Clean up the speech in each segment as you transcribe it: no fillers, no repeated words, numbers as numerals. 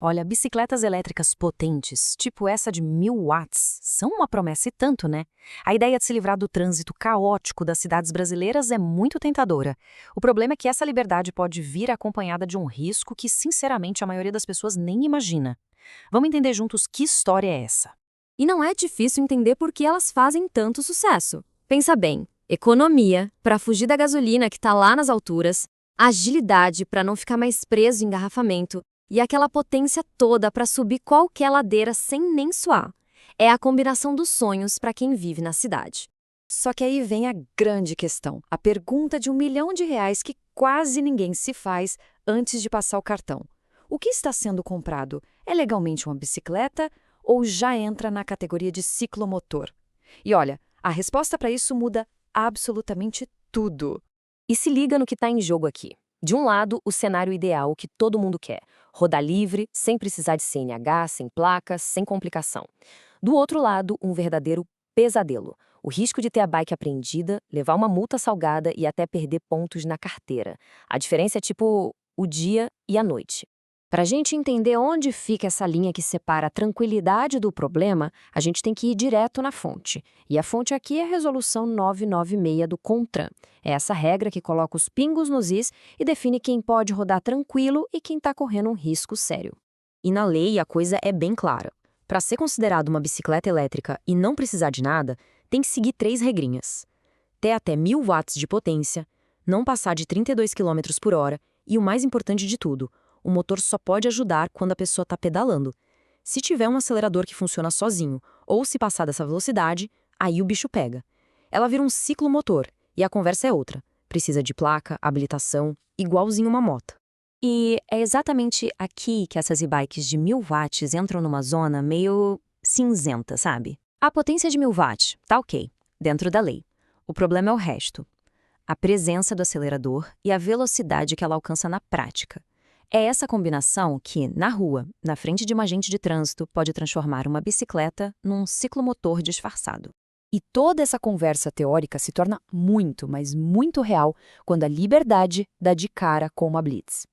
Olha, bicicletas elétricas potentes, tipo essa de 1000 watts, são uma promessa e tanto, né? A ideia de se livrar do trânsito caótico das cidades brasileiras é muito tentadora. O problema é que essa liberdade pode vir acompanhada de um risco que, sinceramente, a maioria das pessoas nem imagina. Vamos entender juntos que história é essa. E não é difícil entender por que elas fazem tanto sucesso. Pensa bem, economia, para fugir da gasolina que está lá nas alturas, agilidade para não ficar mais preso em engarrafamento e aquela potência toda para subir qualquer ladeira sem nem suar. É a combinação dos sonhos para quem vive na cidade. Só que aí vem a grande questão, a pergunta de R$ 1 milhão que quase ninguém se faz antes de passar o cartão. O que está sendo comprado? É legalmente uma bicicleta ou já entra na categoria de ciclomotor? E olha, a resposta para isso muda absolutamente tudo. E se liga no que está em jogo aqui. De um lado, o cenário ideal que todo mundo quer. Rodar livre, sem precisar de CNH, sem placas, sem complicação. Do outro lado, um verdadeiro pesadelo. O risco de ter a bike apreendida, levar uma multa salgada e até perder pontos na carteira. A diferença é tipo o dia e a noite. Para a gente entender onde fica essa linha que separa a tranquilidade do problema, a gente tem que ir direto na fonte. E a fonte aqui é a Resolução 996 do CONTRAN. É essa regra que coloca os pingos nos is e define quem pode rodar tranquilo e quem está correndo um risco sério. E na lei a coisa é bem clara. Para ser considerado uma bicicleta elétrica e não precisar de nada, tem que seguir 3 regrinhas. Ter até 1000 watts de potência, não passar de 32 quilômetros por hora e o mais importante de tudo, o motor só pode ajudar quando a pessoa está pedalando. Se tiver um acelerador que funciona sozinho ou se passar dessa velocidade, aí o bicho pega. Ela vira um ciclomotor e a conversa é outra. Precisa de placa, habilitação, igualzinho uma moto. E é exatamente aqui que essas e-bikes de 1000 watts entram numa zona meio cinzenta, sabe? A potência de 1000 watts, tá ok, dentro da lei. O problema é o resto. A presença do acelerador e a velocidade que ela alcança na prática. É essa combinação que, na rua, na frente de um agente de trânsito, pode transformar uma bicicleta num ciclomotor disfarçado. E toda essa conversa teórica se torna muito, mas muito real quando a liberdade dá de cara com uma blitz.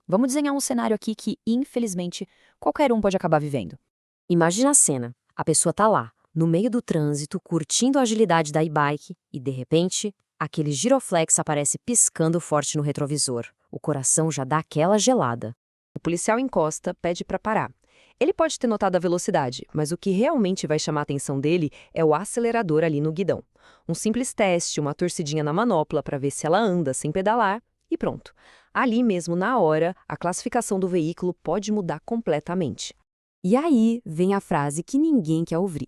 Vamos desenhar um cenário aqui que, infelizmente, qualquer um pode acabar vivendo. Imagina a cena. A pessoa tá lá, no meio do trânsito, curtindo a agilidade da e-bike e, de repente, aquele giroflex aparece piscando forte no retrovisor. O coração já dá aquela gelada. O policial encosta, pede para parar. Ele pode ter notado a velocidade, mas o que realmente vai chamar a atenção dele é o acelerador ali no guidão. Um simples teste, uma torcidinha na manopla para ver se ela anda sem pedalar e pronto. Ali mesmo, na hora, a classificação do veículo pode mudar completamente. E aí vem a frase que ninguém quer ouvir.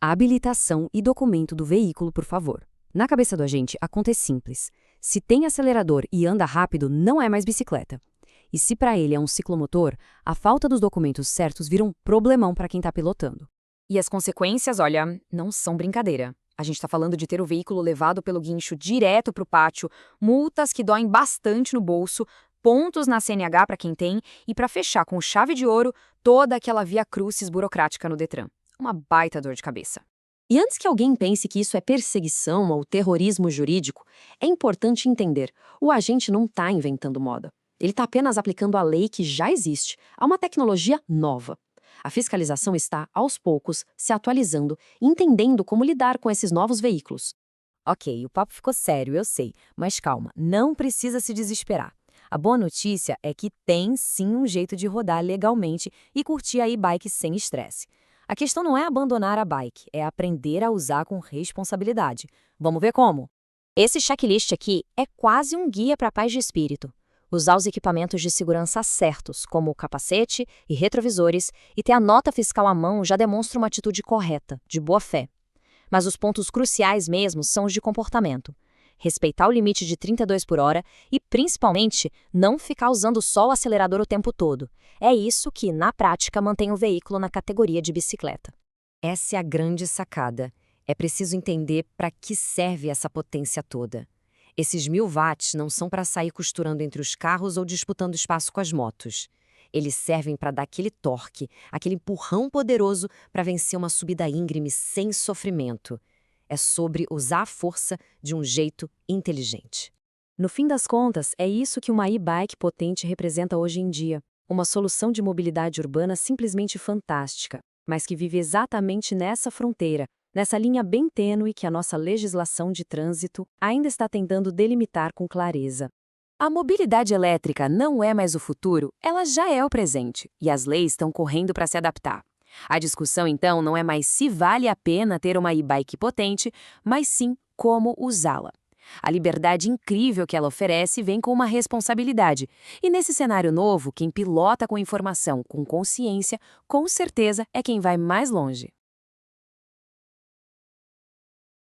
Habilitação e documento do veículo, por favor. Na cabeça do agente, a conta é simples. Se tem acelerador e anda rápido, não é mais bicicleta. E se para ele é um ciclomotor, a falta dos documentos certos vira um problemão para quem está pilotando. E as consequências, olha, não são brincadeira. A gente está falando de ter o veículo levado pelo guincho direto para o pátio, multas que doem bastante no bolso, pontos na CNH para quem tem e, para fechar com chave de ouro, toda aquela via crucis burocrática no Detran. Uma baita dor de cabeça. E antes que alguém pense que isso é perseguição ou terrorismo jurídico, é importante entender, o agente não está inventando moda. Ele está apenas aplicando a lei que já existe a uma tecnologia nova. A fiscalização está, aos poucos, se atualizando, entendendo como lidar com esses novos veículos. Ok, o papo ficou sério, eu sei, mas calma, não precisa se desesperar. A boa notícia é que tem sim um jeito de rodar legalmente e curtir a e-bike sem estresse. A questão não é abandonar a bike, é aprender a usar com responsabilidade. Vamos ver como? Esse checklist aqui é quase um guia para a paz de espírito. Usar os equipamentos de segurança certos, como o capacete e retrovisores, e ter a nota fiscal à mão já demonstra uma atitude correta, de boa fé. Mas os pontos cruciais mesmo são os de comportamento. Respeitar o limite de 32 por hora e, principalmente, não ficar usando só o acelerador o tempo todo. É isso que, na prática, mantém o veículo na categoria de bicicleta. Essa é a grande sacada. É preciso entender para que serve essa potência toda. Esses 1000 watts não são para sair costurando entre os carros ou disputando espaço com as motos. Eles servem para dar aquele torque, aquele empurrão poderoso para vencer uma subida íngreme sem sofrimento. É sobre usar a força de um jeito inteligente. No fim das contas, é isso que uma e-bike potente representa hoje em dia. Uma solução de mobilidade urbana simplesmente fantástica, mas que vive exatamente nessa fronteira, nessa linha bem tênue que a nossa legislação de trânsito ainda está tentando delimitar com clareza. A mobilidade elétrica não é mais o futuro, ela já é o presente, e as leis estão correndo para se adaptar. A discussão, então, não é mais se vale a pena ter uma e-bike potente, mas sim como usá-la. A liberdade incrível que ela oferece vem com uma responsabilidade. E nesse cenário novo, quem pilota com informação, com consciência, com certeza é quem vai mais longe.